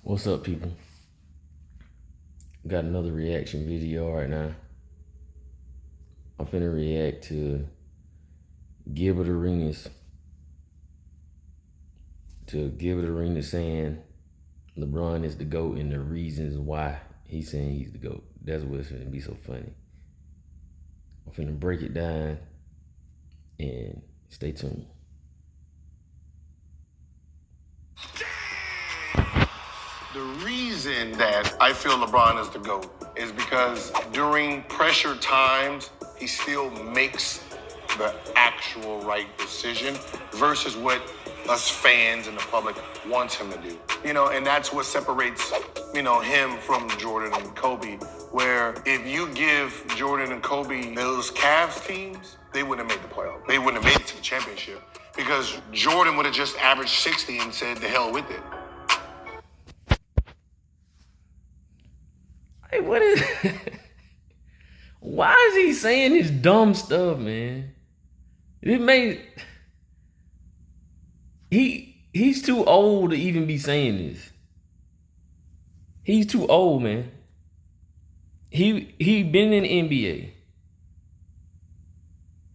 What's up, people? Got another reaction video right now. I'm finna react to Gilbert Arenas. Saying LeBron is the GOAT and the reasons why he's saying he's the GOAT. That's what's finna be so funny. I'm finna break it down and stay tuned. The reason that I feel LeBron is the GOAT is because during pressure times, he still makes the actual right decision versus what us fans and the public wants him to do. And that's what separates, him from Jordan and Kobe, where if you give Jordan and Kobe those Cavs teams, they wouldn't have made the playoff. They wouldn't have made it to the championship because Jordan would have just averaged 60 and said, the hell with it. Hey, what is... Why is he saying this dumb stuff, man? It made... He's too old to even be saying this. He's too old, man. He been in the NBA.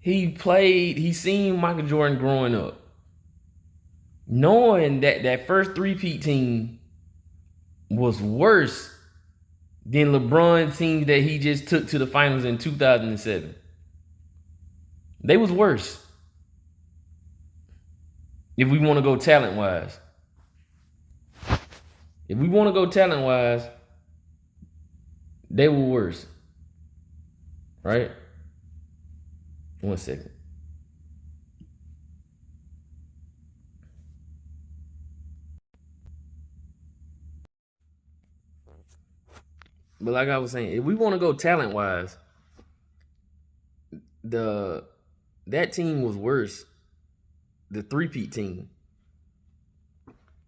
He seen Michael Jordan growing up. Knowing that first three-peat team was worse than LeBron's team that he just took to the finals in 2007. They was worse. If we want to go talent-wise. They were worse. Right? 1 second. But like I was saying, if we want to go talent-wise, that team was worse. The three-peat team.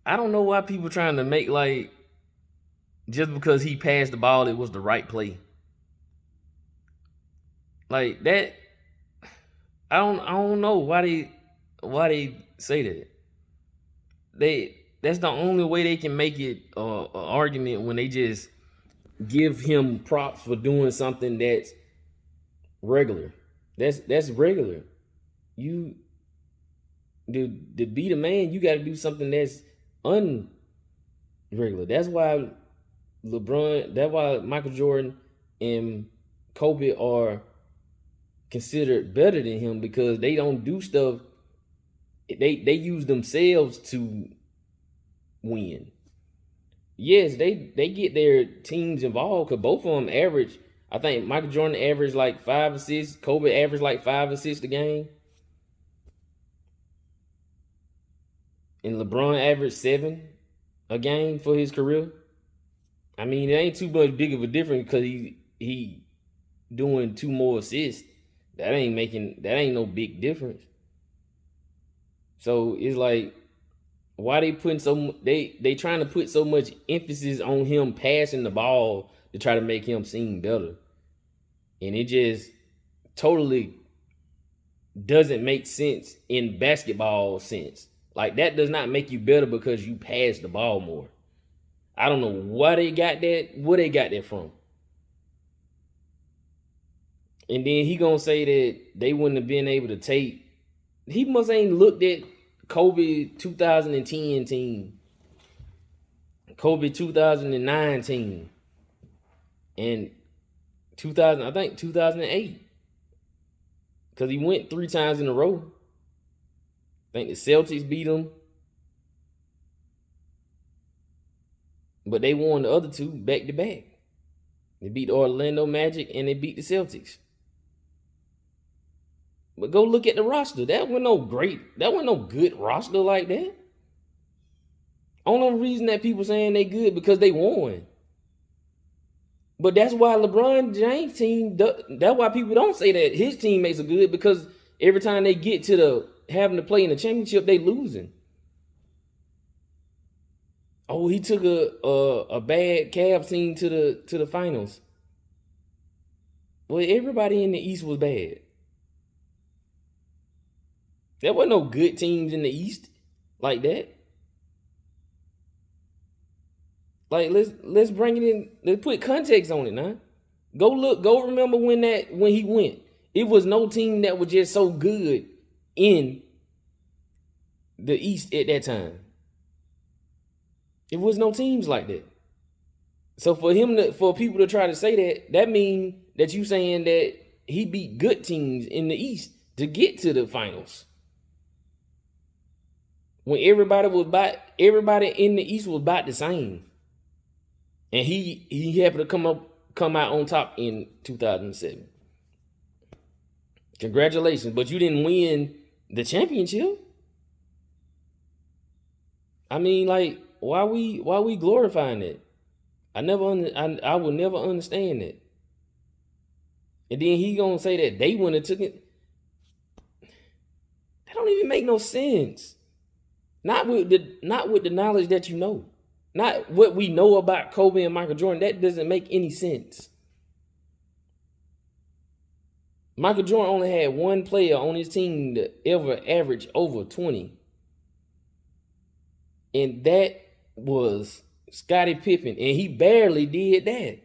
I don't know why people trying to make like just because he passed the ball, it was the right play. Like that, I don't know why they say that. That's the only way they can make it an argument when they just give him props for doing something that's regular. That's regular. You to be the man, you got to do something that's unregular. That's why Michael Jordan and Kobe are considered better than him, because they don't do stuff. They use themselves to win. Yes, they get their teams involved, because both of them average. I think Michael Jordan averaged like 5 assists. Kobe averaged like 5 assists a game. And LeBron averaged 7 a game for his career. I mean, it ain't too much big of a difference because he doing 2 more assists. That ain't no big difference. So it's like, why they putting they trying to put so much emphasis on him passing the ball to try to make him seem better. And it just totally doesn't make sense in basketball sense. Like, that does not make you better because you pass the ball more. I don't know why they got that, where they got that from. And then he gonna say that they wouldn't have been able to take. He must ain't looked at Kobe 2010 team, Kobe 2009 team, and 2008. Because he went 3 times in a row. I think the Celtics beat him, but they won the other 2 back to back. They beat the Orlando Magic and they beat the Celtics. But go look at the roster. That wasn't no good roster like that. Only reason that people saying they good because they won. But that's why LeBron James' team, that's why people don't say that his teammates are good, because every time they get to having to play in the championship, they losing. Oh, he took a bad Cavs team to the finals. Well, everybody in the East was bad. There wasn't no good teams in the East like that. Like let's bring it in. Let's put context on it now. Go remember when he went. It was no team that was just so good in the East at that time. It was no teams like that. So for people to try to say that means that you saying that he beat good teams in the East to get to the finals. When everybody in the East was about the same. And he happened to come out on top in 2007. Congratulations, but you didn't win the championship. I mean, like, why we glorifying that? I will never understand that. And then he gonna say that they wouldn't have took it. That don't even make no sense. Not with the knowledge that you know. Not what we know about Kobe and Michael Jordan. That doesn't make any sense. Michael Jordan only had one player on his team that ever averaged over 20. And that was Scottie Pippen. And he barely did that.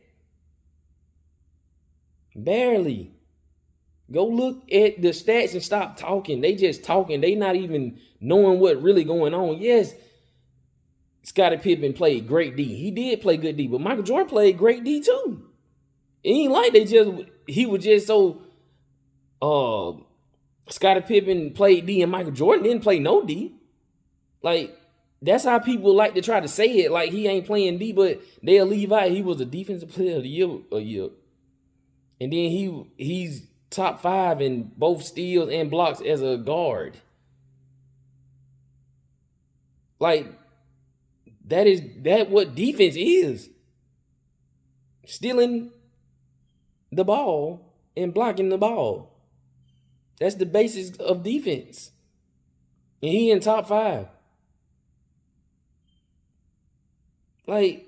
Barely. Go look at the stats and stop talking. They just talking. They not even knowing what really going on. Yes, Scottie Pippen played great D. He did play good D, but Michael Jordan played great D too. It ain't like he was just so Scottie Pippen played D and Michael Jordan didn't play no D. Like, that's how people like to try to say it, like he ain't playing D, but they'll leave out he was a defensive player of the year a year. And then he's top 5 in both steals and blocks as a guard. Like, that what defense is. Stealing the ball and blocking the ball. That's the basis of defense. And he in top 5. Like,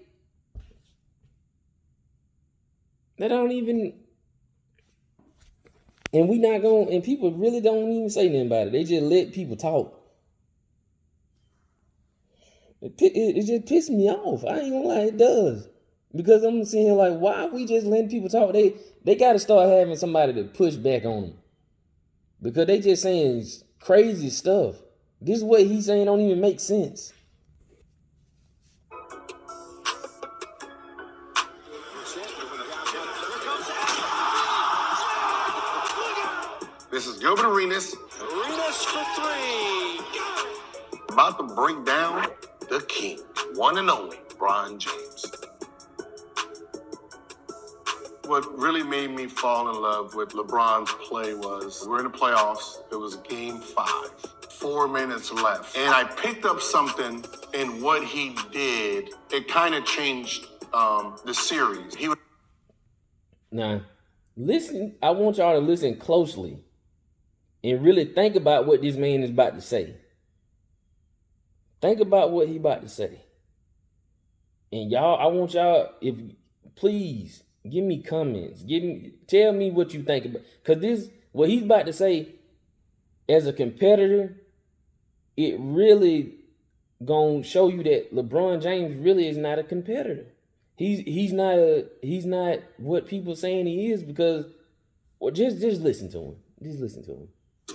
that don't even. And we not going, and people really don't even say nothing about it. They just let people talk. It just pisses me off. I ain't gonna lie, it does. Because I'm sitting here like, why are we just letting people talk? They got to start having somebody to push back on them. Because they just saying crazy stuff. This is what he's saying don't even make sense. This is Gilbert Arenas. Arenas for 3. About to break down the king, one and only, LeBron James. What really made me fall in love with LeBron's play was, we're in the playoffs. It was game 5, 4 minutes left. And I picked up something in what he did. It kind of changed the series. Now, listen, I want y'all to listen closely and really think about what this man is about to say. Think about what he about to say. And y'all, I want y'all, if please give me comments. Tell me what you think about, because what he's about to say as a competitor, it really gonna show you that LeBron James really is not a competitor. He's not what people saying he is, because just listen to him. Just listen to him.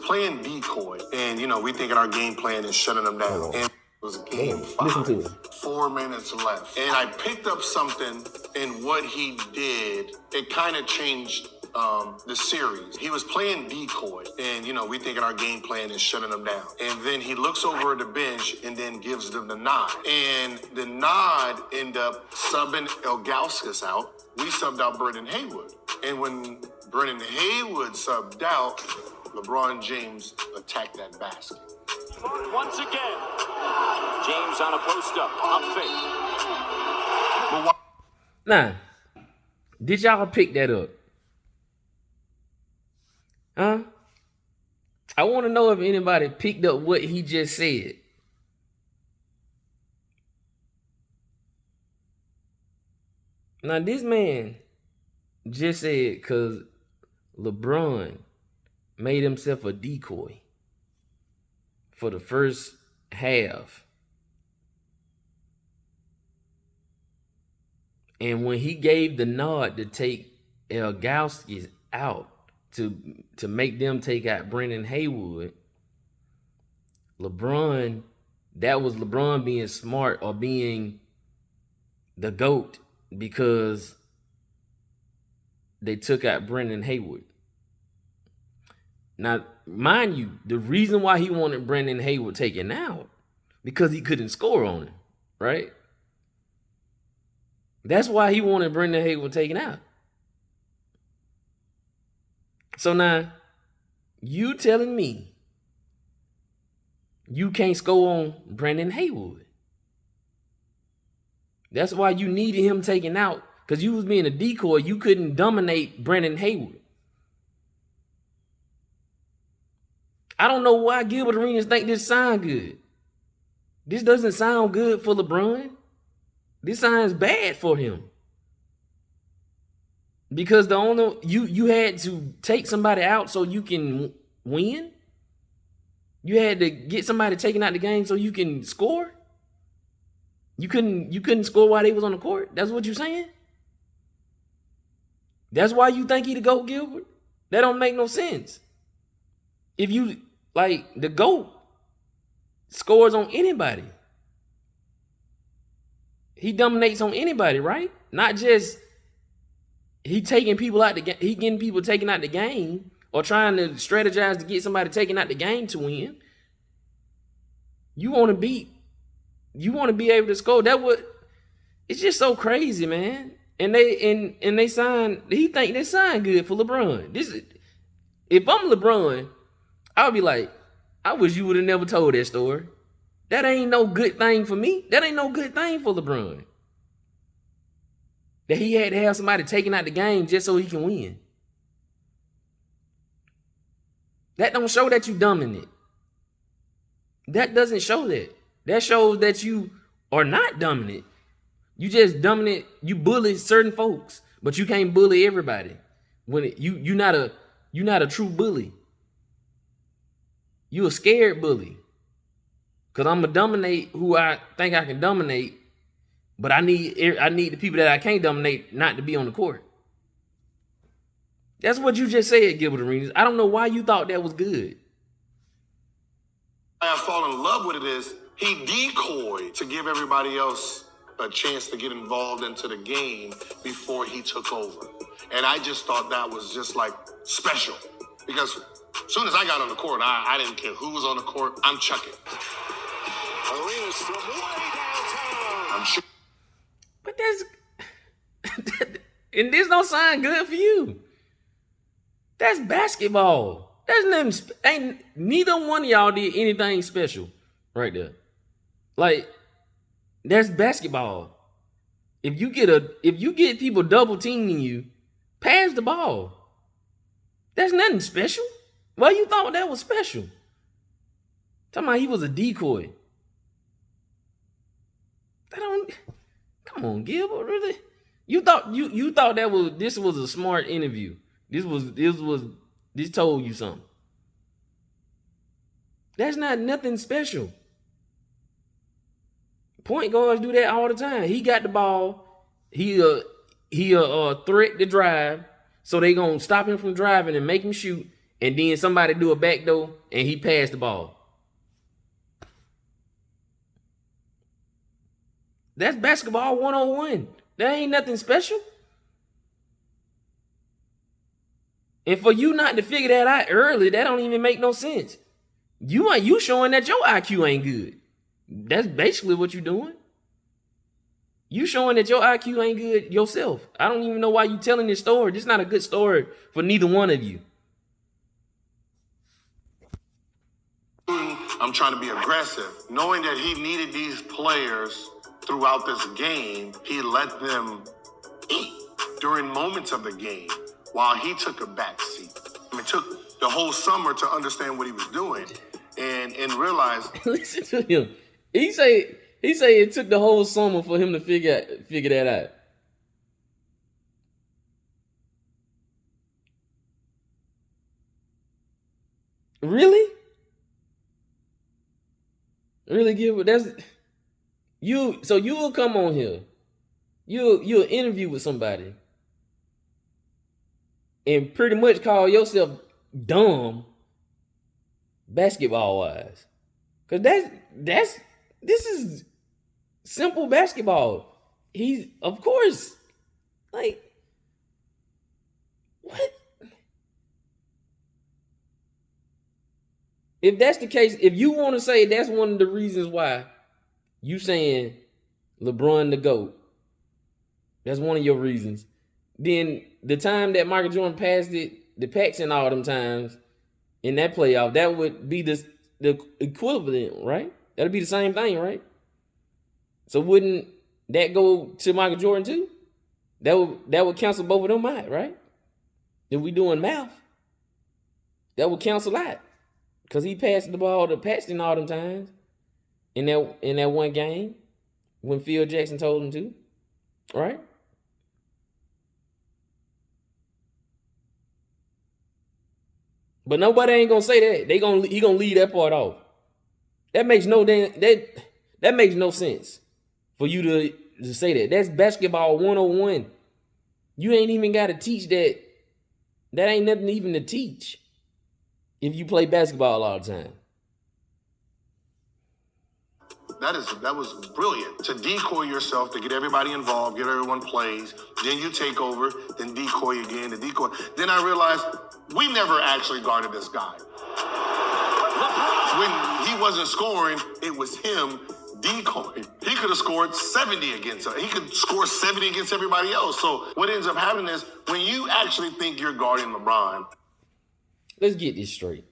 Playing decoy, and we thinking our game plan is shutting them down. And it was game 5. Listen to him. 4 minutes left. And I picked up something in what he did. It kind of changed the series. He was playing decoy, and we thinking our game plan is shutting them down. And then he looks over at the bench and then gives them the nod. And the nod ended up subbing Ilgauskas out. We subbed out Brendan Haywood. And when Brendan Haywood subbed out, LeBron James attacked that basket. Once again, James on a post-up, up fake. Now, did y'all pick that up? Huh? I want to know if anybody picked up what he just said. Now, this man just said because LeBron made himself a decoy for the first half. And when he gave the nod to take Elgowski out to make them take out Brendan Haywood, LeBron, that was LeBron being smart or being the GOAT because they took out Brendan Haywood. Now, mind you, the reason why he wanted Brendan Haywood taken out because he couldn't score on him, right? That's why he wanted Brendan Haywood taken out. So now, you telling me you can't score on Brendan Haywood. That's why you needed him taken out, because you was being a decoy. You couldn't dominate Brendan Haywood. I don't know why Gilbert Arenas think this sound good. This doesn't sound good for LeBron. This sounds bad for him. Because the owner, you had to take somebody out so you can win. You had to get somebody taken out the game so you can score. You couldn't score while they was on the court. That's what you're saying? That's why you think he the GOAT, Gilbert? That don't make no sense. If you, like, the GOAT scores on anybody. He dominates on anybody, right? Not just he taking people out the game, he getting people taken out the game or trying to strategize to get somebody taken out the game to win. You want to be able to score. It's just so crazy, man. And they signed, he think they signed good for LeBron. If I'm LeBron, I would be like, I wish you would have never told that story. That ain't no good thing for me. That ain't no good thing for LeBron. That he had to have somebody taking out the game just so he can win. That don't show that you dominant. That doesn't show that. That shows that you are not dominant. You just dominant. You bully certain folks, but you can't bully everybody. You're not a true bully. You a scared bully. Cause I'm gonna dominate who I think I can dominate, but I need the people that I can't dominate not to be on the court. That's what you just said, Gilbert Arenas. I don't know why you thought that was good. I fall in love with it is he decoyed to give everybody else a chance to get involved into the game before he took over. And I just thought that was just like special. Because as soon as I got on the court, I didn't care who was on the court. I'm chucking. Arenas from way downtown. I'm sure. But that's and this don't sound good for you. That's basketball. There's nothing. Ain't neither one of y'all did anything special right there. Like, that's basketball. If you get people double teaming you, pass the ball. That's nothing special. Why you thought that was special? Talking about he was a decoy. Come on, Gilbert, really? You thought this was a smart interview. This told you something. That's not nothing special. Point guards do that all the time. He got the ball. He threat to drive, so they gonna stop him from driving and make him shoot, and then somebody do a backdoor and he passed the ball. That's basketball 101. That ain't nothing special. And for you not to figure that out early, that don't even make no sense. You showing that your IQ ain't good. That's basically what you doing. You showing that your IQ ain't good yourself. I don't even know why you telling this story. This is not a good story for neither one of you. I'm trying to be aggressive. Knowing that he needed these players throughout this game, he let them eat during moments of the game while he took a back seat. It took the whole summer to understand what he was doing and realize. Listen to him. He say it took the whole summer for him to figure that out. Really? Really, Gilbert? That's you. So you will come on here You'll interview with somebody and pretty much call yourself dumb basketball wise. Cause this is simple basketball. He's of course like what? If that's the case, if you want to say that's one of the reasons why you saying LeBron the GOAT, that's one of your reasons. Then the time that Michael Jordan passed it, the Paxson all them times in that playoff, that would be the equivalent, right? That'd be the same thing, right? So wouldn't that go to Michael Jordan too? That would cancel both of them out, right? If we doing math, that would cancel out. Because he passed the ball to Paxton all them times in that one game when Phil Jackson told him to, right? But nobody ain't gonna say that. He gonna leave that part off. That makes no that makes no sense for you to say that. That's basketball 101. You ain't even gotta teach that. That ain't nothing even to teach if you play basketball all the time. That was brilliant. To decoy yourself, to get everybody involved, get everyone plays, then you take over, then decoy again, and decoy. Then I realized we never actually guarded this guy. When he wasn't scoring, it was him decoying. He could have scored 70 against us. He could score 70 against everybody else. So what ends up happening is when you actually think you're guarding LeBron. Let's get this straight.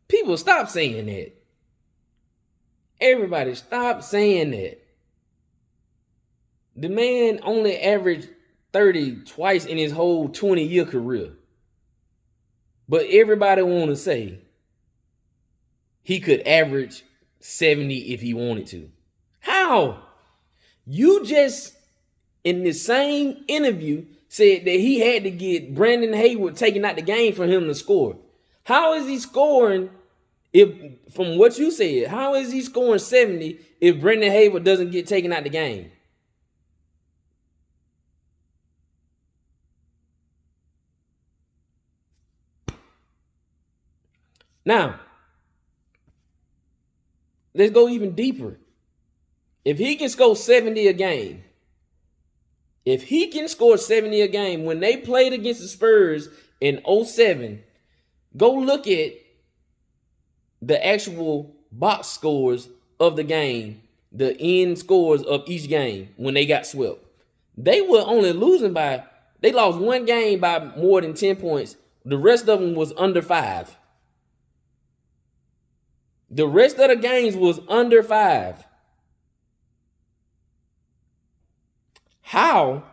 People, stop saying that. Everybody, stop saying that. The man only averaged 30 twice in his whole 20-year career. But everybody want to say he could average 70 if he wanted to. How? You just, in the same interview, said that he had to get Brandon Hayward taken out the game for him to score. How is he scoring if, from what you said, how is he scoring 70 if Brandon Hayward doesn't get taken out the game? Now, let's go even deeper. If he can score 70 a game, when they played against the Spurs in 07, go look at the actual box scores of the game, the end scores of each game when they got swept. They were only losing they lost one game by more than 10 points. The rest of them was under 5. The rest of the games was under 5. How,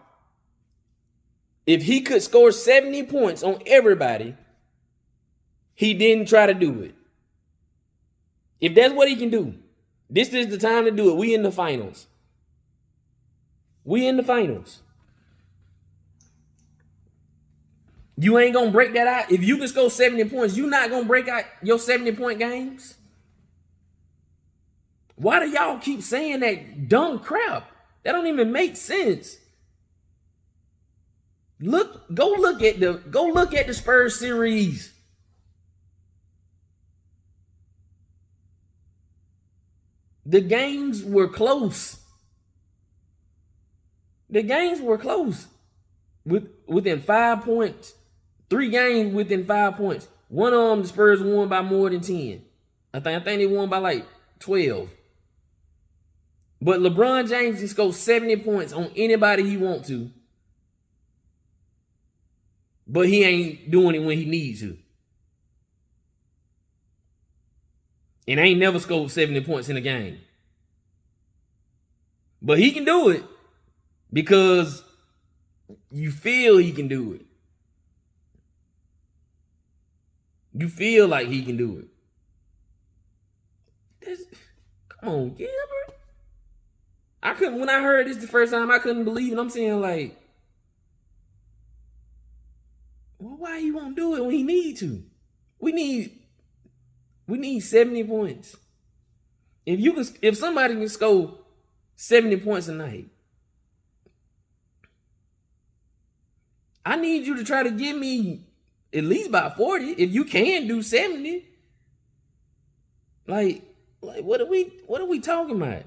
if he could score 70 points on everybody, he didn't try to do it? If that's what he can do, this is the time to do it. We in the finals. You ain't going to break that out. If you can score 70 points, you not going to break out your 70-point games? Why do y'all keep saying that dumb crap? That don't even make sense. Go look at the Spurs series. The games were close. Within 5 points. 3 games within 5 points. One of them, the Spurs won by more than 10. I think they won by like 12. But LeBron James can score 70 points on anybody he wants to. But he ain't doing it when he needs to. And ain't never scored 70 points in a game. But he can do it because you feel he can do it. You feel like he can do it. Come on, Gilbert. When I heard this the first time, I couldn't believe it. I'm saying like, well, why he won't do it when he need to? We need 70 points. If somebody can score 70 points a night, I need you to try to give me at least about 40. If you can do 70. Like what are we talking about?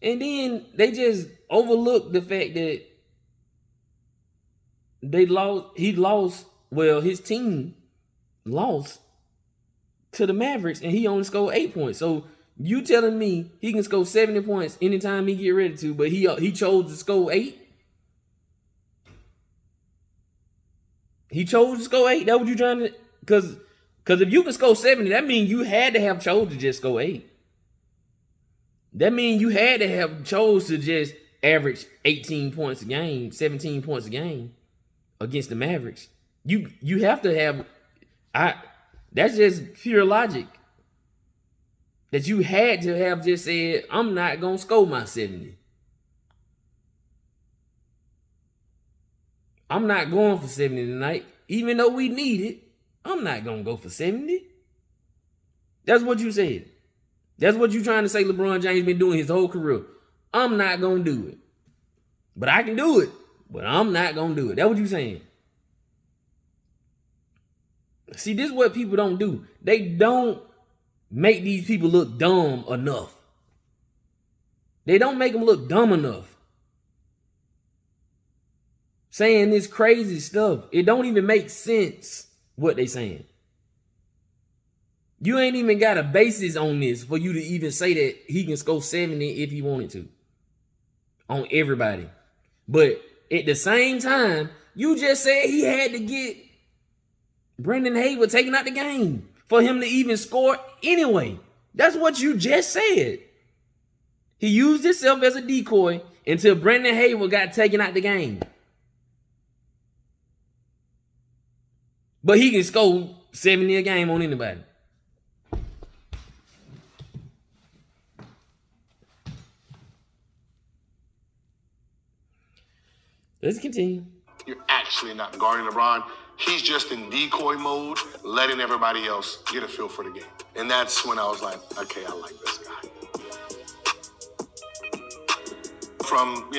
And then they just overlook the fact that his team lost to the Mavericks and he only scored 8 points. So you telling me he can score 70 points anytime he get ready to, but he chose to score 8? He chose to score 8? That what you trying to... Because if you can score 70, that means you had to have chose to just score 8. That means you had to have chose to just average 18 points a game, 17 points a game against the Mavericks. You have to have... That's just pure logic. That you had to have just said, I'm not going to score my 70. I'm not going for 70 tonight. Even though we need it, I'm not going to go for 70. That's what you said. That's what you trying to say LeBron James been doing his whole career. I'm not going to do it. But I can do it. But I'm not going to do it. That's what you saying. See, this is what people don't do. They don't make these people look dumb enough. They don't make them look dumb enough. Saying this crazy stuff. It don't even make sense what they saying. You ain't even got a basis on this for you to even say that he can score 70 if he wanted to. On everybody. But at the same time, you just said he had to get Brendan Haywood taken out the game for him to even score anyway. That's what you just said. He used himself as a decoy until Brendan Haywood got taken out the game. But he can score 70 a game on anybody. Let's continue. You're actually not guarding LeBron. He's just in decoy mode, letting everybody else get a feel for the game. And that's when I was like, okay, I like this guy. From,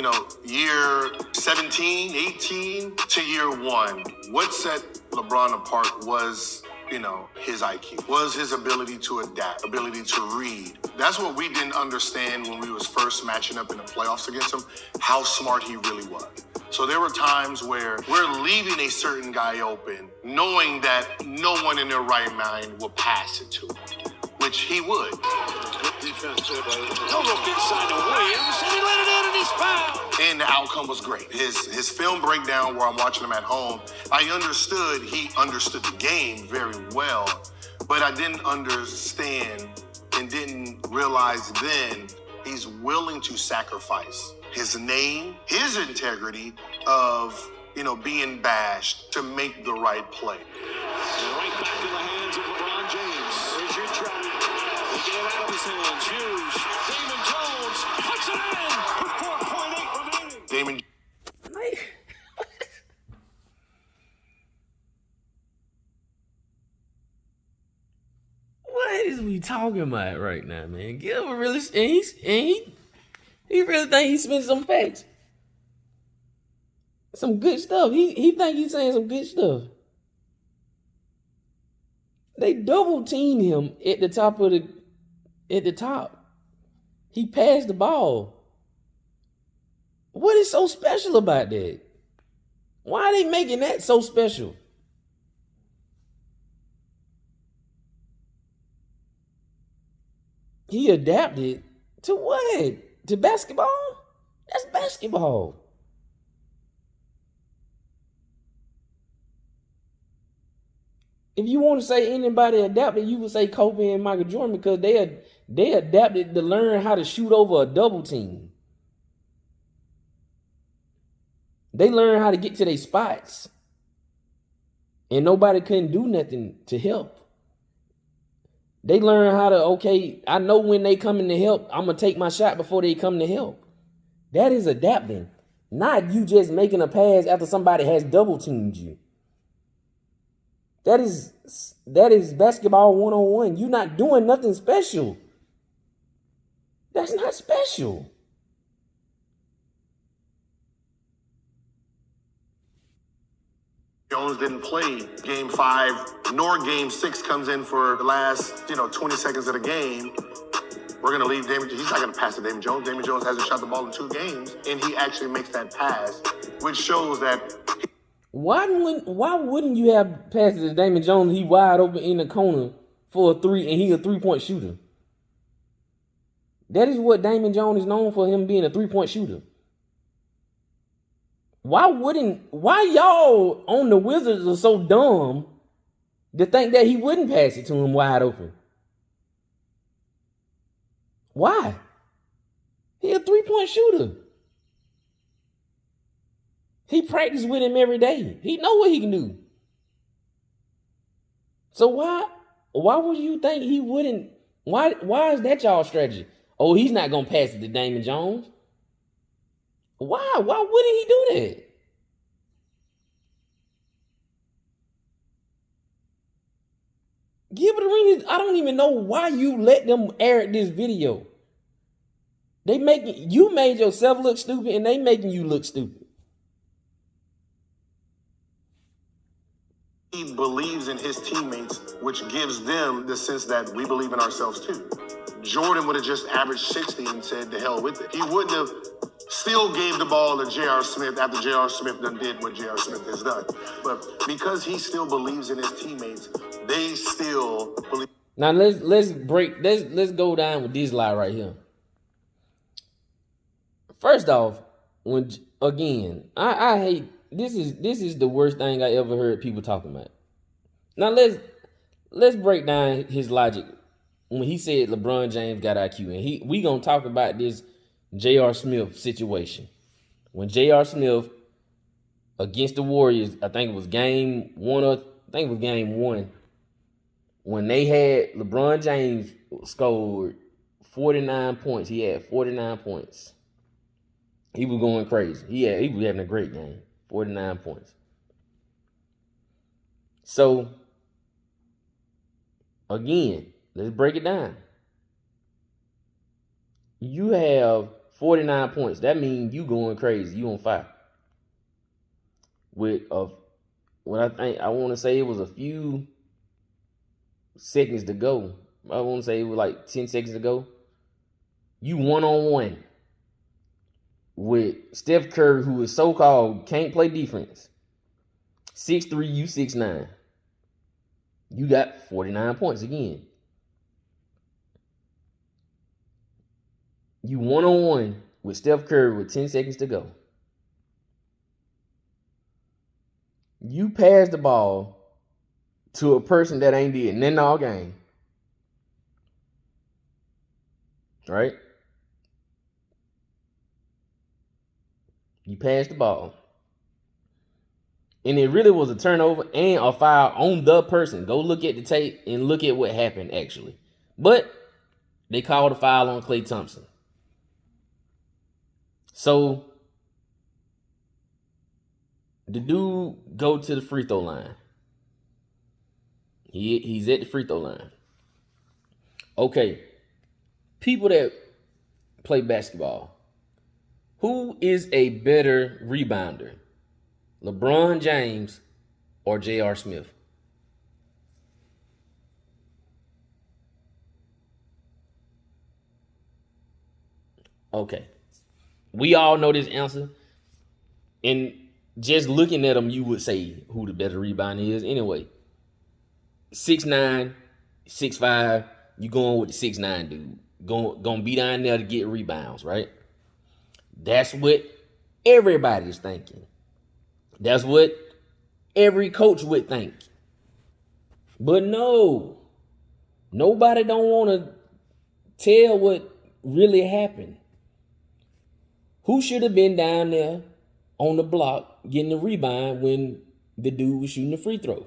year 17, 18 to year 1, what set LeBron apart was, his IQ, was his ability to adapt, ability to read. That's what we didn't understand when we was first matching up in the playoffs against him, how smart he really was. So there were times where we're leaving a certain guy open, knowing that no one in their right mind will pass it to him, which he would. Good defense there by total inside to Williams, and he let it in and he's fouled. And the outcome was great. His film breakdown where I'm watching him at home, I understood he understood the game very well, but I didn't understand and didn't realize then he's willing to sacrifice his name, his integrity of, being bashed to make the right play. Right back in the hands of LeBron James. There's your trap. They get it out of his hands. Hughes. Damon Jones puts it in with 4.8 remaining. Damon. What is we talking about right now, man? Gilbert really, he really think he's spitting some facts. Some good stuff. He think he's saying some good stuff. They double teamed him at the top. He passed the ball. What is so special about that? Why are they making that so special? He adapted to what? To basketball? That's basketball. If you want to say anybody adapted, you would say Kobe and Michael Jordan because they adapted to learn how to shoot over a double team. They learned how to get to their spots. And nobody couldn't do nothing to help. They learn how to, I know when they come in to help, I'm going to take my shot before they come to help. That is adapting. Not you just making a pass after somebody has double teamed you. That is basketball 101. You're not doing nothing special. That's not special. Jones didn't play game 5, nor game 6 comes in for the last, 20 seconds of the game. We're going to leave Damon. He's not going to pass to Damon Jones. Damon Jones hasn't shot the ball in 2 games, and he actually makes that pass, which shows that. Why wouldn't you have passes to Damon Jones? He wide open in the corner for a 3, and he a 3-point shooter. That is what Damon Jones is known for, him being a 3-point shooter. Why y'all on the Wizards are so dumb to think that he wouldn't pass it to him wide open? Why? He a 3-point shooter. He practiced with him every day. He know what he can do. So why would you think he wouldn't? Why is that y'all strategy? Oh, he's not gonna pass it to Damon Jones. Why? Why wouldn't he do that? Gilbert Arenas, I don't even know why you let them air this video. You made yourself look stupid, and they making you look stupid. He believes in his teammates, which gives them the sense that we believe in ourselves too. Jordan would have just averaged 60 and said, "The hell with it." He wouldn't have still gave the ball to J.R. Smith after J.R. Smith done did what J.R. Smith has done. But because he still believes in his teammates, they still believe. Now let's go down with this lie right here. First off, I hate this is the worst thing I ever heard people talking about. Now let's break down his logic when he said LeBron James got IQ, and we gonna talk about this J.R. Smith situation. When J.R. Smith against the Warriors, I think it was game 1, when they had LeBron James scored 49 points. He had 49 points. He was going crazy. He was having a great game. 49 points. So, again, let's break it down. You have 49 points. That means you going crazy. You on fire. With what I want to say it was a few seconds to go. I want to say it was like 10 seconds to go. You 1-on-1 with Steph Curry, who is so-called can't play defense. 6'3", you 6'9". You got 49 points again. You 1-on-1 with Steph Curry with 10 seconds to go. You pass the ball to a person that ain't did nothing all game. Right? You pass the ball. And it really was a turnover and a foul on the person. Go look at the tape and look at what happened, actually. But they called a foul on Klay Thompson. So the dude go to the free throw line. He's at the free throw line. Okay. People that play basketball. Who is a better rebounder? LeBron James or J.R. Smith? Okay. We all know this answer. And just looking at them, you would say who the better rebounder is anyway. 6'9", 6'5", you going with the 6'9" dude. Gonna be down there to get rebounds, right? That's what everybody's thinking. That's what every coach would think. But no. Nobody don't want to tell what really happened. Who should have been down there on the block getting the rebound when the dude was shooting the free throw?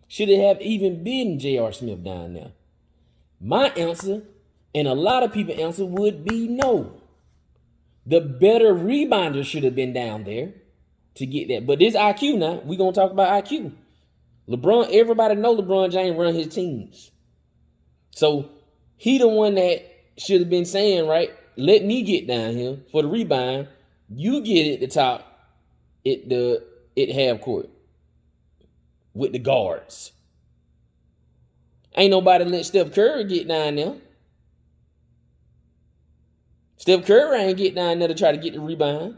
Should it have even been J.R. Smith down there? My answer, and a lot of people's answer, would be no. The better rebounder should have been down there. to get that. But this IQ now, we gonna talk about IQ. LeBron, everybody know LeBron James run his teams. So he the one that should have been saying, right, let me get down here for the rebound. You get at the top at half court with the guards. Ain't nobody let Steph Curry get down there. Steph Curry ain't get down there to try to get the rebound.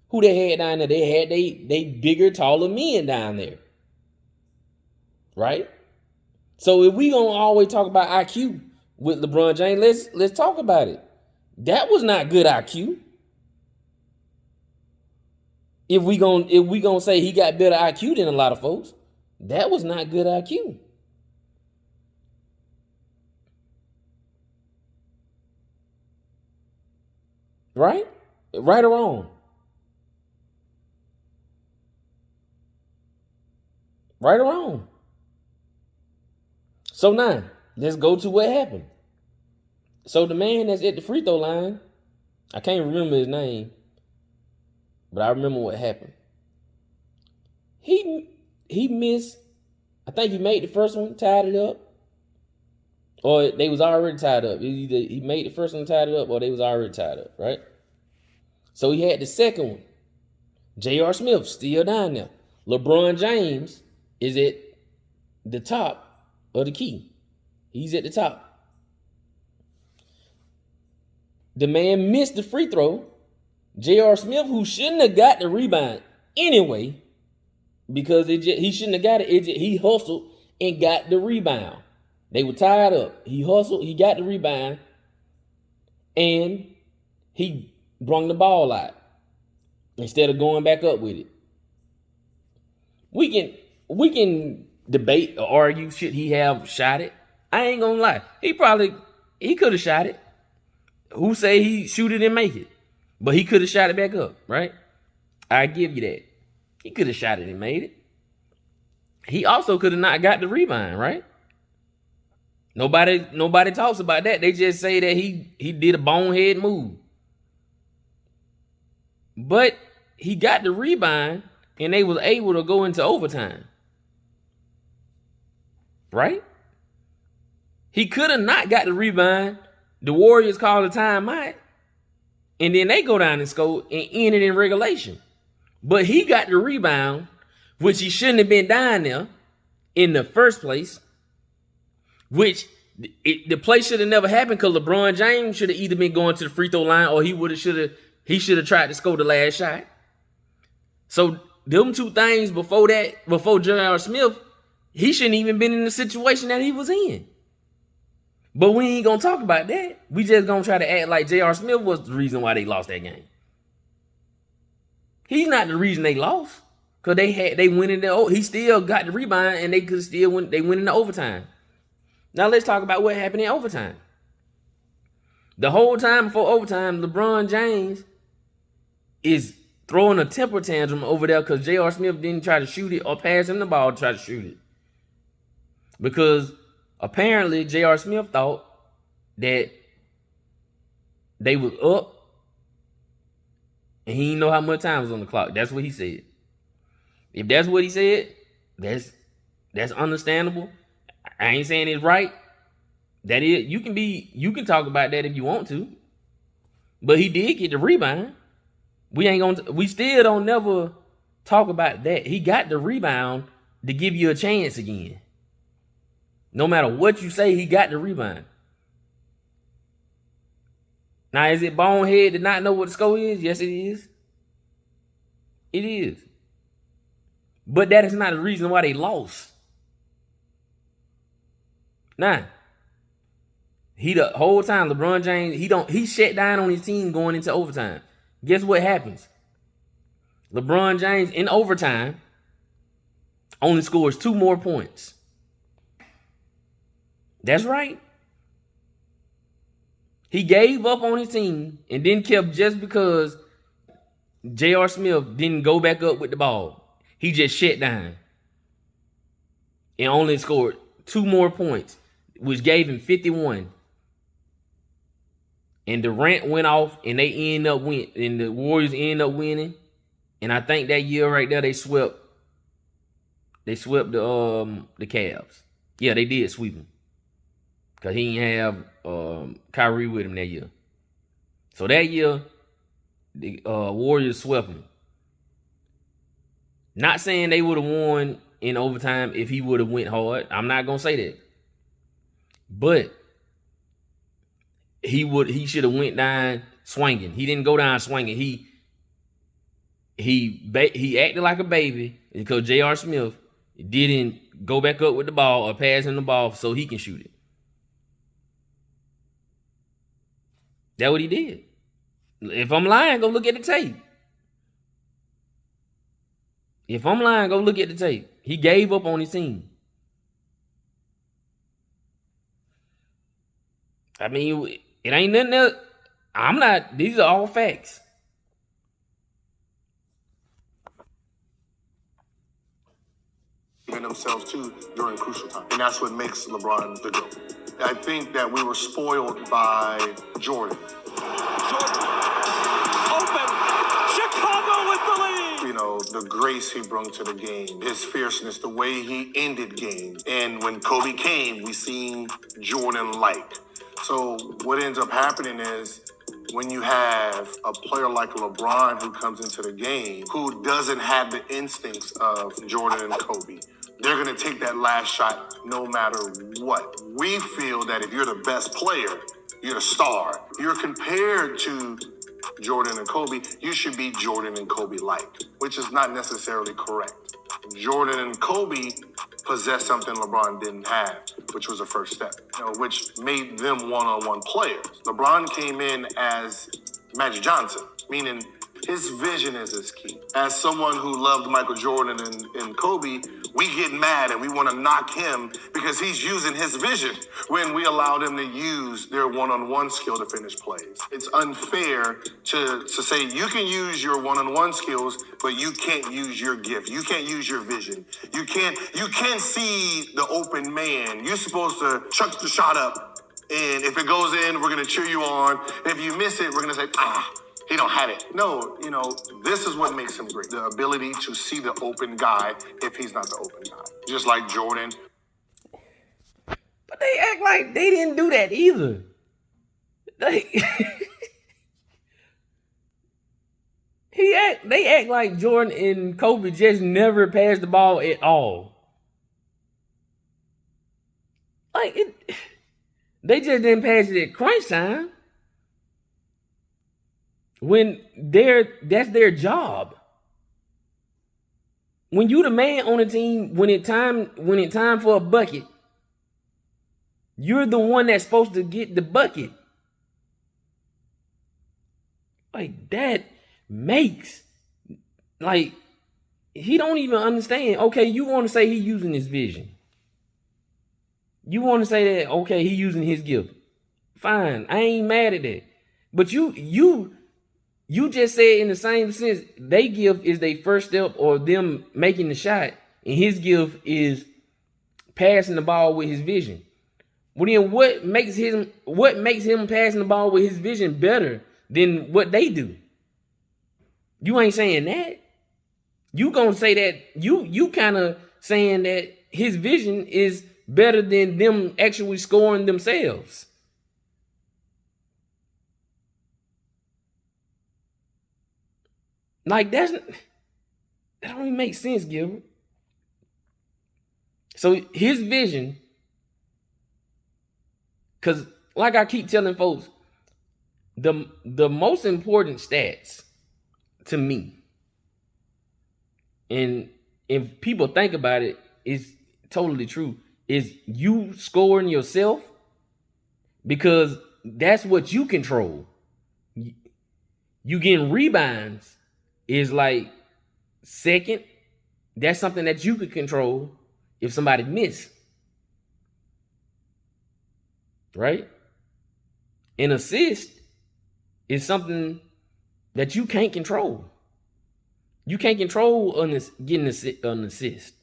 Who they had down there? They had they bigger, taller men down there. Right? So if we gonna always talk about IQ with LeBron James, let's talk about it. That was not good IQ. If we gonna say he got better IQ than a lot of folks, that was not good IQ. Right? Right or wrong? Right or wrong? So now, let's go to what happened. So the man that's at the free throw line, I can't remember his name, but I remember what happened. He missed, I think he made the first one, tied it up, or they was already tied up. Either he made the first one, tied it up, or they was already tied up, right? So he had the second one. J.R. Smith still down there. LeBron James is at the top of the key. He's at the top. The man missed the free throw. J.R. Smith, who shouldn't have got the rebound anyway, because he shouldn't have got it. He hustled and got the rebound. They were tied up. He hustled, he got the rebound, and he brung the ball out instead of going back up with it. We can debate or argue, should he have shot it? I ain't gonna lie. He could have shot it. Who say he shoot it and make it? But he could have shot it back up, right? I give you that. He could have shot it and made it. He also could have not got the rebound, right? Nobody talks about that. They just say that he did a bonehead move. But he got the rebound and they was able to go into overtime. Right? He could have not got the rebound. The Warriors called a timeout. And then they go down and score and end it in regulation. But he got the rebound, which he shouldn't have been down there in the first place. Which the play should have never happened because LeBron James should have either been going to the free throw line or he should have tried to score the last shot. So them two things before J.R. Smith, he shouldn't even been in the situation that he was in. But we ain't gonna talk about that. We just gonna try to act like J.R. Smith was the reason why they lost that game. He's not the reason they lost. Cause they went in there. He still got the rebound and they could still win. They went into overtime. Now let's talk about what happened in overtime. The whole time before overtime, LeBron James is throwing a temper tantrum over there because J.R. Smith didn't try to shoot it or pass him the ball to try to shoot it. Because apparently J.R. Smith thought that they was up and he didn't know how much time was on the clock. That's what he said. If that's what he said, that's understandable. I ain't saying it's right. That is, you can talk about that if you want to. But he did get the rebound. We still don't never talk about that. He got the rebound to give you a chance again. No matter what you say, he got the rebound. Now, is it bonehead to not know what the score is? Yes, it is. It is. But that is not the reason why they lost. Nah. The whole time, LeBron James, he shut down on his team going into overtime. Guess what happens? LeBron James in overtime only scores 2 more points. That's right. He gave up on his team and then kept just because J.R. Smith didn't go back up with the ball. He just shut down and only scored 2 more points, which gave him 51. And Durant went off and the Warriors ended up winning. And I think that year right there they swept the Cavs. Yeah, they did sweep them. Cause he didn't have Kyrie with him that year. So that year, the Warriors swept him. Not saying they would have won in overtime if he would have went hard. I'm not gonna say that. But he should have went down swinging. He didn't go down swinging. He acted like a baby because J.R. Smith didn't go back up with the ball or pass him the ball so he can shoot it. That's what he did. If I'm lying, go look at the tape. If I'm lying, go look at the tape. He gave up on his team. I mean, it ain't nothing else. These are all facts. Themselves too during crucial time, and that's what makes LeBron the GOAT. I think that we were spoiled by Jordan. Open. Chicago with the lead. You know, the grace he brought to the game, his fierceness, the way he ended games. And when Kobe came, we seen Jordan-like. So what ends up happening is when you have a player like LeBron who comes into the game, who doesn't have the instincts of Jordan and Kobe, they're going to take that last shot no matter what. We feel that if you're the best player, you're the star. You're compared to Jordan and Kobe, you should be Jordan and Kobe-like, which is not necessarily correct. Jordan and Kobe possessed something LeBron didn't have, which was a first step, which made them one-on-one players. LeBron came in as Magic Johnson, meaning his vision is his key. As someone who loved Michael Jordan and Kobe, we get mad and we want to knock him because he's using his vision when we allow them to use their one-on-one skill to finish plays. It's unfair to say you can use your one-on-one skills, but you can't use your gift. You can't use your vision. You can't see the open man. You're supposed to chuck the shot up, and if it goes in, we're going to cheer you on. If you miss it, we're going to say, he don't have it. No, this is what makes him great. The ability to see the open guy if he's not the open guy. Just like Jordan. But they act like they didn't do that either. They act like Jordan and Kobe just never passed the ball at all. They just didn't pass it at crunch time. When that's their job. When you the man on the team, when it time for a bucket, you're the one that's supposed to get the bucket. That makes, he don't even understand. Okay, you want to say he using his vision. You want to say that, okay, he using his gift. Fine, I ain't mad at that. But you just said in the same sense, they gift is their first step or them making the shot, and his gift is passing the ball with his vision. Well, then what makes him passing the ball with his vision better than what they do? You ain't saying that. You gonna say that you kind of saying that his vision is better than them actually scoring themselves. That don't even make sense, Gilbert. So his vision, because like I keep telling folks, the most important stats to me, and if people think about it, it's totally true, is you scoring yourself, because that's what you control. You getting rebounds is like second. That's something that you could control if somebody miss. Right? An assist is something that you can't control. You can't control getting an assist.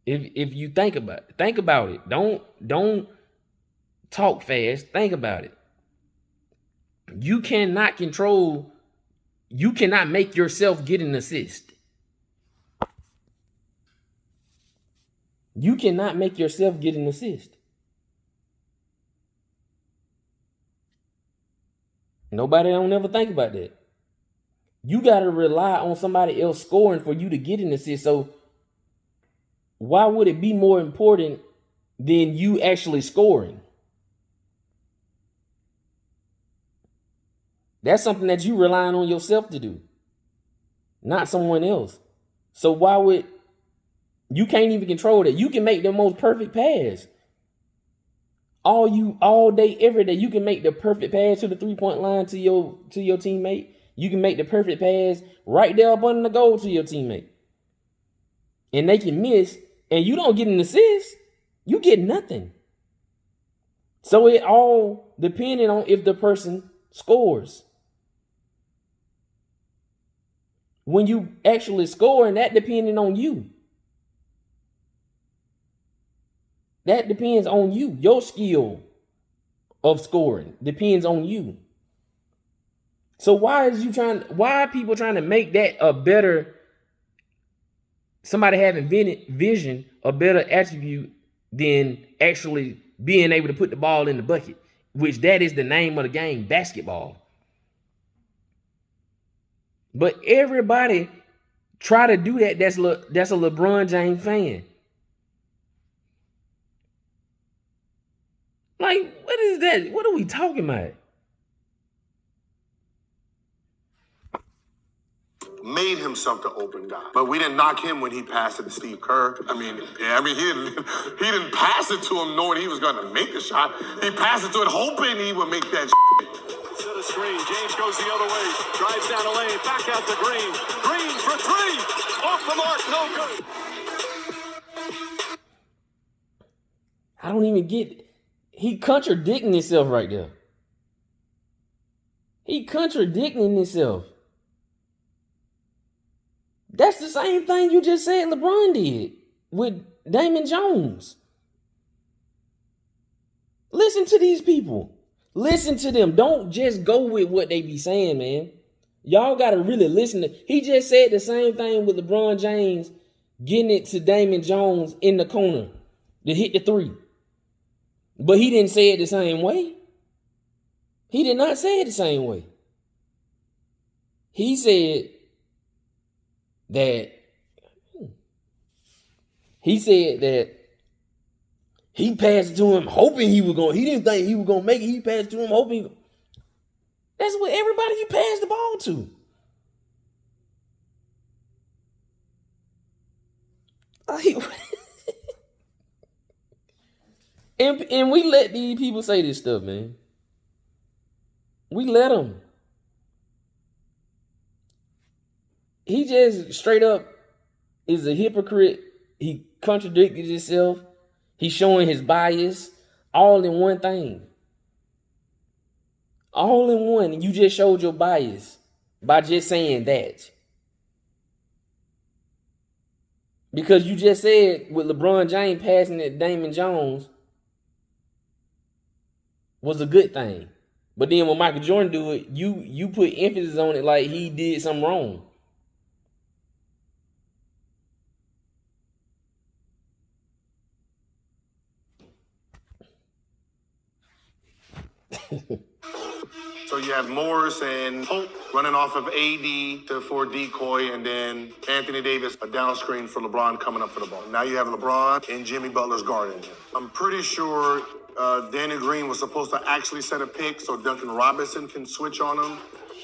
If you think about it. Don't talk fast. Think about it. You cannot control you cannot make yourself get an assist. You cannot make yourself get an assist. Nobody don't ever think about that. You got to rely on somebody else scoring for you to get an assist. So why would it be more important than you actually scoring? That's something that you relying on yourself to do, not someone else. So why would you can't even control that? You can make the most perfect pass. All day, every day, you can make the perfect pass to the 3-point line to your teammate. You can make the perfect pass right there up under the goal to your teammate. And they can miss, and you don't get an assist. You get nothing. So it all depending on if the person scores. When you actually score, and that depending on you. That depends on you. Your skill of scoring depends on you. So why are people trying to make that a better, somebody having vision, a better attribute than actually being able to put the ball in the bucket, which that is the name of the game, basketball. But everybody try to do that. That's a LeBron James fan. Like, what is that? What are we talking about? Made himself the open guy, but we didn't knock him when he passed it to Steve Kerr. He didn't pass it to him knowing he was going to make the shot. He passed it to it hoping he would make that Set a screen. James goes the other way. Drives down the lane. Back out to Green. Green for three. Off the mark. No good. I don't even get it. He contradicting himself right there. He contradicting himself. That's the same thing you just said LeBron did with Damon Jones. Listen to these people. Listen to them. Don't just go with what they be saying, man. Y'all got to really listen to. He just said the same thing with LeBron James getting it to Damon Jones in the corner to hit the three. But he didn't say it the same way. He did not say it the same way. He said that he passed it to him hoping he was going. He didn't think he was going to make it. He passed it to him hoping. That's what everybody you pass the ball to. And we let these people say this stuff, man. We let them. He just straight up is a hypocrite. He contradicted himself. He's showing his bias all in one thing. All in one. And you just showed your bias by just saying that. Because you just said with LeBron James passing at Damon Jones was a good thing. But then when Michael Jordan do it, you put emphasis on it like he did something wrong. So you have Morris and Hope running off of AD for decoy, and then Anthony Davis, a down screen for LeBron coming up for the ball. Now you have LeBron and Jimmy Butler's guarding him. I'm pretty sure Danny Green was supposed to actually set a pick so Duncan Robinson can switch on him.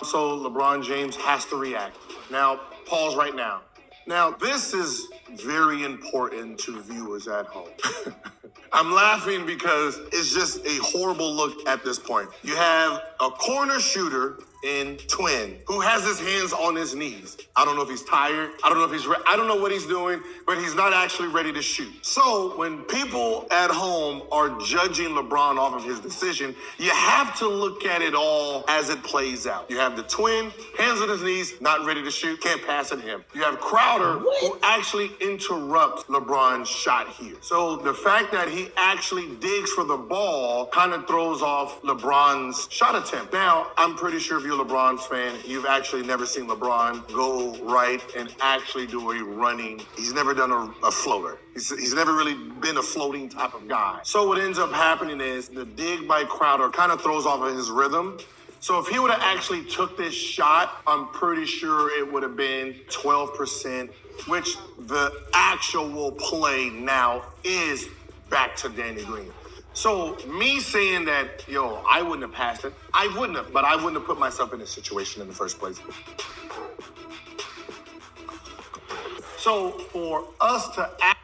So LeBron James has to react. Now, pause right now. Now, this is very important to viewers at home. I'm laughing because it's just a horrible look at this point. You have a corner shooter in Twin who has his hands on his knees. I don't know if he's tired. I don't know if he's I don't know what he's doing, but he's not actually ready to shoot. So when people at home are judging LeBron off of his decision, you have to look at it all as it plays out. You have the Twin, hands on his knees, not ready to shoot, can't pass at him. You have Crowder, who actually interrupts LeBron's shot here. So the fact that he actually digs for the ball kind of throws off LeBron's shot attempt. Now, I'm pretty sure if you you're a LeBron fan, you've actually never seen LeBron go right and actually do a running. He's never done a floater. He's never really been a floating type of guy. So what ends up happening is the dig by Crowder kind of throws off of his rhythm. So if he would have actually took this shot, I'm pretty sure it would have been 12%, which the actual play now is back to Danny Green. So me saying that, I wouldn't have passed it. I wouldn't have put myself in this situation in the first place. So for us to act.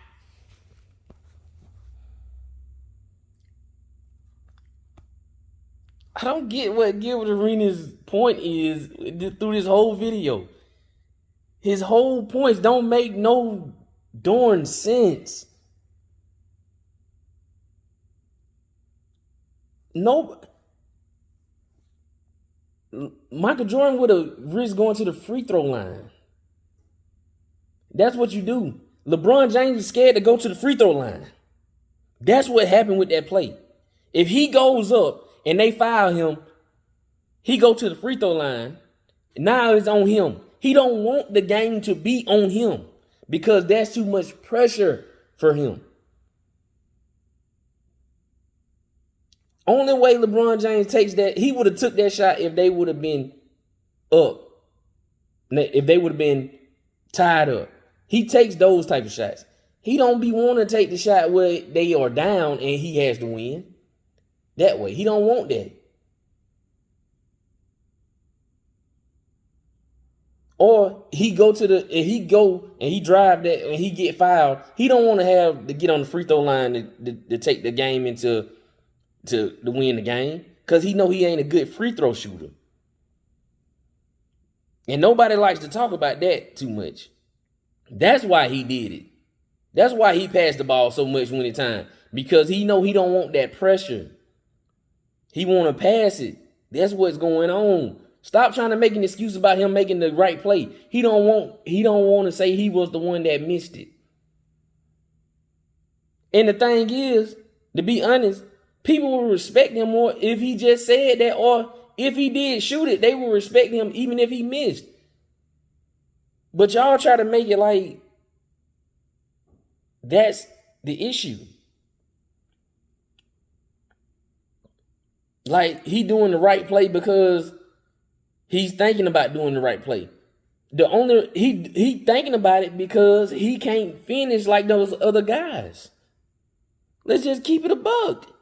I don't get what Gilbert Arenas' point is through this whole video. His whole points don't make no darn sense. No, Michael Jordan would have risked going to the free throw line. That's what you do. LeBron James is scared to go to the free throw line. That's what happened with that play. If he goes up and they foul him, he go to the free throw line. Now it's on him. He don't want the game to be on him because that's too much pressure for him. Only way LeBron James takes that, he would have took that shot if they would have been up. If they would have been tied up. He takes those type of shots. He don't be wanting to take the shot where they are down and he has to win. That way. He don't want that. Or he go to the, if he go and he drive that and he get fouled, he don't want to have to get on the free throw line to take the game into to win the game. Because he know he ain't a good free throw shooter. And nobody likes to talk about that too much. That's why he did it. That's why he passed the ball so much when it's time. Because he know he don't want that pressure. He want to pass it. That's what's going on. Stop trying to make an excuse about him making the right play. He don't want to say he was the one that missed it. And the thing is, to be honest, people will respect him more if he just said that, or if he did shoot it, they will respect him even if he missed. But y'all try to make it like that's the issue. Like he doing the right play because he's thinking about doing the right play. He thinking about it because he can't finish like those other guys. Let's just keep it a buck.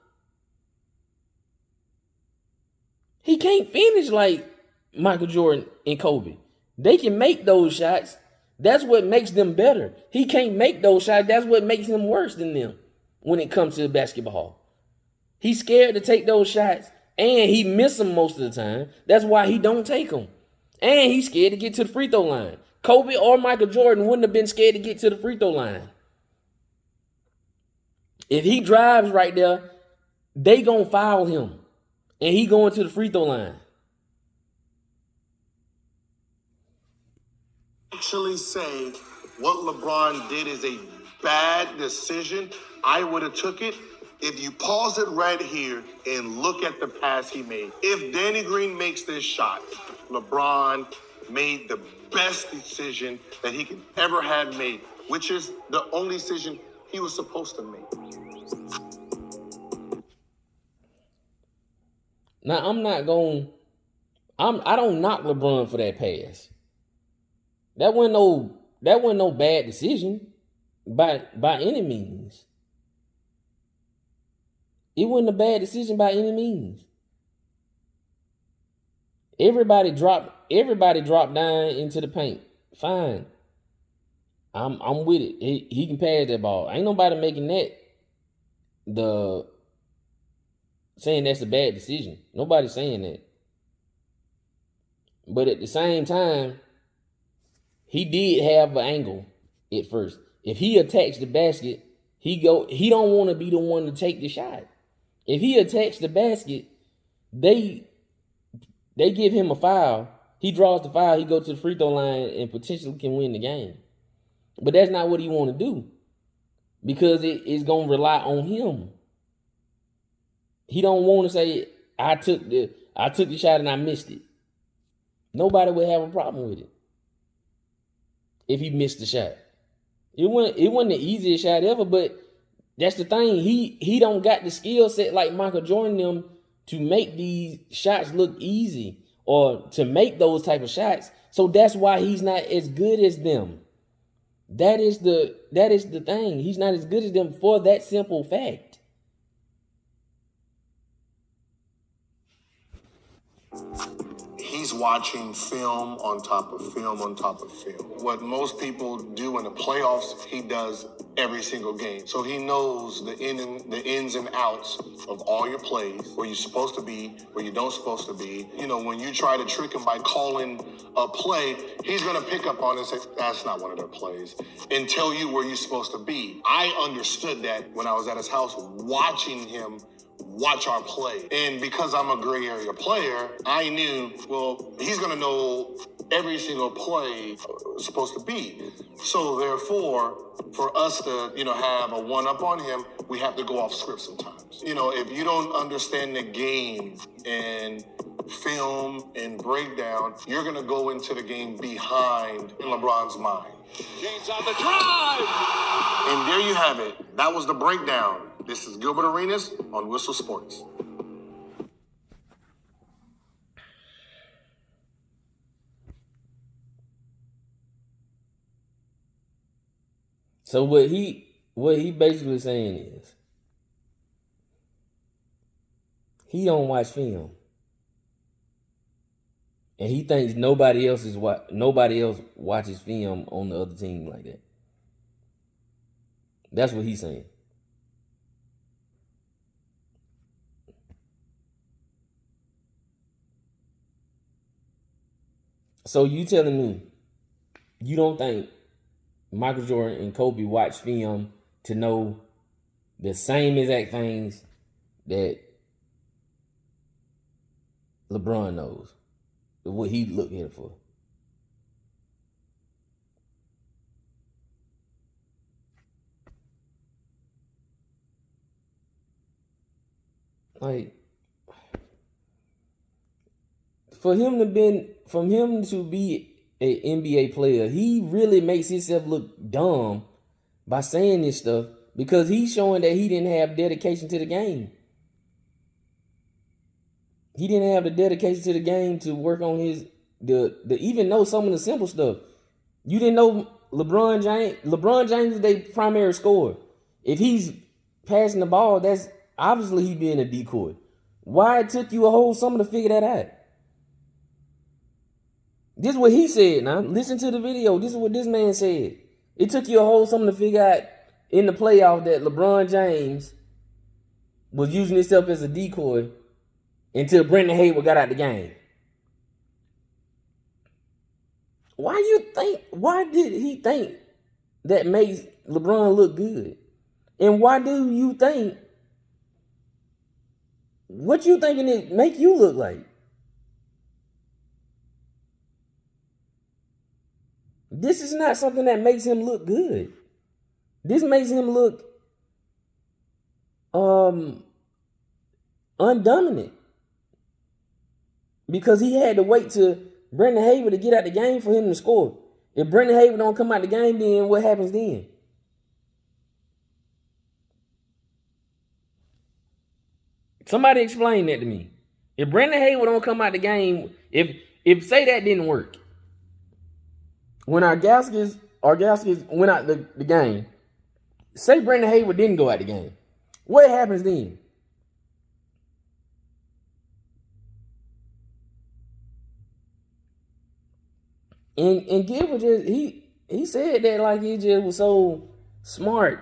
He can't finish like Michael Jordan and Kobe. They can make those shots. That's what makes them better. He can't make those shots. That's what makes him worse than them when it comes to basketball. He's scared to take those shots, and he misses them most of the time. That's why he don't take them. And he's scared to get to the free throw line. Kobe or Michael Jordan wouldn't have been scared to get to the free throw line. If he drives right there, they gonna foul him. And he going to the free throw line. Actually say what LeBron did is a bad decision, I would have took it. If you pause it right here and look at the pass he made, if Danny Green makes this shot, LeBron made the best decision that he could ever have made, which is the only decision he was supposed to make. Now, I don't knock LeBron for that pass. That wasn't no bad decision by any means. It wasn't a bad decision by any means. Everybody dropped down into the paint. Fine. I'm with it. He can pass that ball. Ain't nobody making that saying that's a bad decision. Nobody's saying that. But at the same time, he did have an angle at first. If he attacks the basket, he don't want to be the one to take the shot. If he attacks the basket, they give him a foul. He draws the foul, he goes to the free throw line and potentially can win the game. But that's not what he want to do. Because it's going to rely on him. He don't want to say, I took the shot and I missed it. Nobody would have a problem with it if he missed the shot. It wasn't the easiest shot ever, but that's the thing. He don't got the skill set like Michael Jordan them to make these shots look easy or to make those type of shots. So that's why he's not as good as them. That is the thing. He's not as good as them for that simple fact. He's watching film on top of film on top of film. What most people do in the playoffs, he does every single game. So he knows the ins and outs of all your plays, where you're supposed to be, where you don't supposed to be. You know, when you try to trick him by calling a play, he's going to pick up on it and say, that's not one of their plays, and tell you where you're supposed to be. I understood that when I was at his house watching him watch our play. And because I'm a gray area player, I knew, well, he's going to know every single play supposed to be. So therefore, for us to, have a one-up on him, we have to go off script sometimes. If you don't understand the game and film and breakdown, you're going to go into the game behind in LeBron's mind. James on the drive. And there you have it. That was the breakdown. This is Gilbert Arenas on Whistle Sports. So what he basically saying is he don't watch film, and he thinks nobody else watches film on the other team like that. That's what he's saying. So you telling me you don't think Michael Jordan and Kobe watched film to know the same exact things that LeBron knows, what he look here for? Like, for him to be an NBA player, he really makes himself look dumb by saying this stuff, because he's showing that he didn't have dedication to the game. He didn't have the dedication to the game to work on the even know some of the simple stuff. You didn't know LeBron James is their primary scorer. If he's passing the ball, that's obviously he being a decoy. Why it took you a whole summer to figure that out? This is what he said. Now listen to the video. This is what this man said. It took you a whole summer to figure out in the playoff that LeBron James was using himself as a decoy until Brendan Haywood got out the game. Why did he think that makes LeBron look good? And why do you think what you thinking it make you look like? This is not something that makes him look good. This makes him look undominant. Because he had to wait till Brendan Haywood to get out the game for him to score. If Brendan Haywood don't come out the game, then what happens then? Somebody explain that to me. If Brendan Haywood don't come out the game, if say that didn't work, when our Gaskins went out the game, say Brendan Haywood didn't go out the game, what happens then? And Gilbert just he said that like he just was so smart.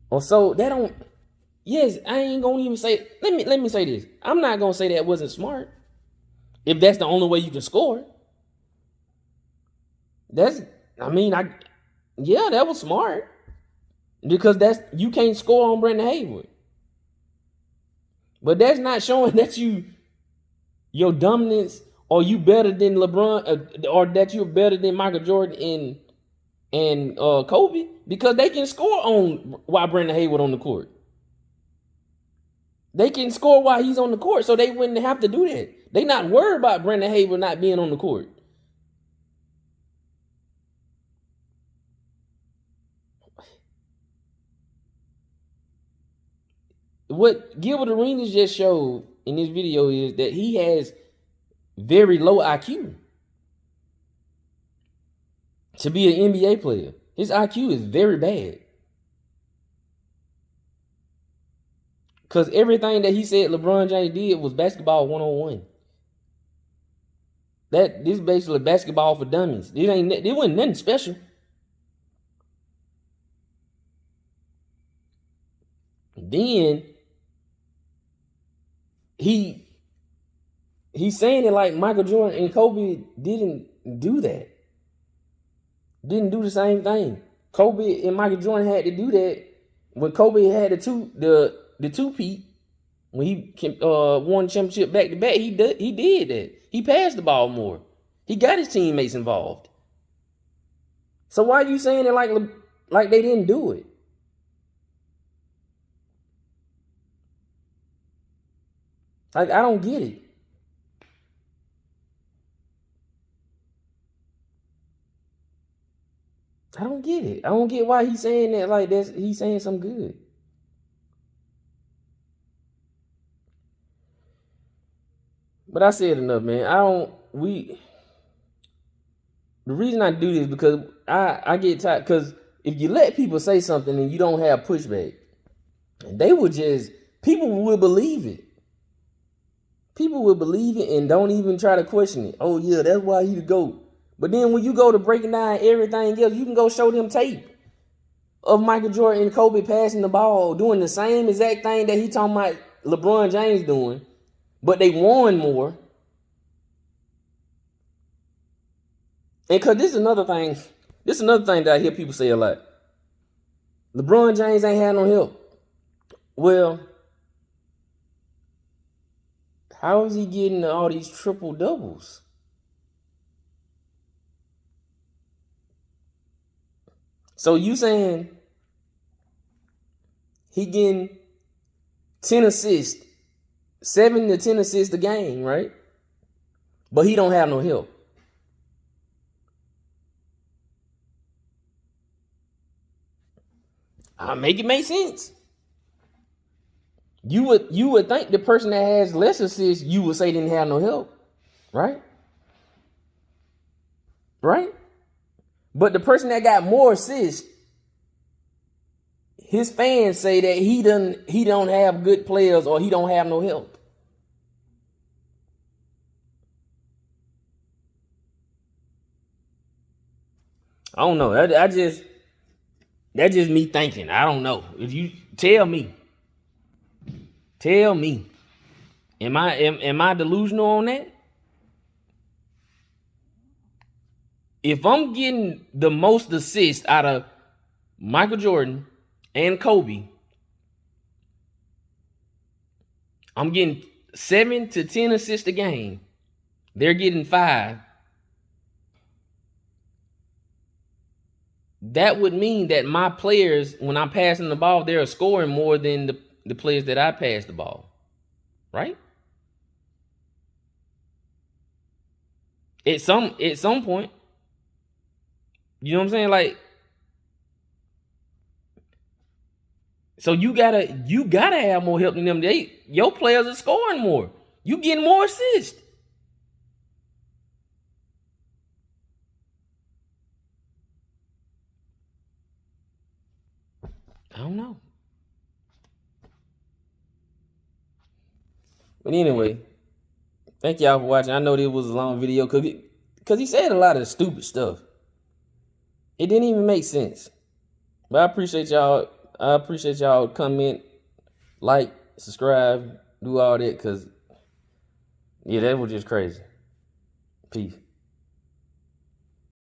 Or so that don't. Yes, I ain't gonna even say. Let me say this. I'm not gonna say that wasn't smart. If that's the only way you can score. That was smart. Because you can't score on Brendan Haywood. But that's not showing that your dominance, or you better than LeBron, or that you're better than Michael Jordan and Kobe, because they can score on while Brendan Haywood on the court. They can score while he's on the court, so they wouldn't have to do that. They not worried about Brandon Hayward not being on the court. What Gilbert Arenas just showed in this video is that he has very low IQ to be an NBA player. His IQ is very bad. Because everything that he said LeBron James did was basketball 101. This is basically basketball for dummies. It wasn't nothing special. Then he's saying it like Michael Jordan and Kobe didn't do that. Didn't do the same thing. Kobe and Michael Jordan had to do that when Kobe had the two-peat. When he won the championship back to back, he did that. He passed the ball more. He got his teammates involved. So why are you saying it like they didn't do it? Like, I don't get it. I don't get it. I don't get why he's saying that like that's he's saying something good. But I said enough, man. The reason I do this is because I get tired. Because if you let people say something and you don't have pushback, people will believe it. People will believe it and don't even try to question it. Oh yeah, that's why he the GOAT. But then when you go to breaking down everything else, you can go show them tape of Michael Jordan and Kobe passing the ball, doing the same exact thing that he talking about LeBron James doing, but they won more. And because this is another thing that I hear people say a lot. LeBron James ain't had no help. Well, how is he getting all these triple doubles? So you saying he getting 10 assists, 7 to 10 assists a game, right? But he don't have no help. Make it make sense. You would think the person that has less assists, you would say didn't have no help, right? Right? But the person that got more assists, his fans say that he don't have good players or he don't have no help. I don't know. That's just me thinking. I don't know. If you tell me. Am I delusional on that? If I'm getting the most assists out of Michael Jordan and Kobe, I'm getting 7 to 10 assists a game. They're getting 5. That would mean that my players, when I'm passing the ball, they're scoring more than the players that I pass the ball. Right? At some point. You know what I'm saying? Like, so you gotta have more help than them. Your players are scoring more. You getting more assists. I don't know. But anyway, thank y'all for watching. I know this was a long video because he said a lot of stupid stuff. It didn't even make sense. But I appreciate y'all. Comment, like, subscribe, do all that, because, yeah, that was just crazy. Peace.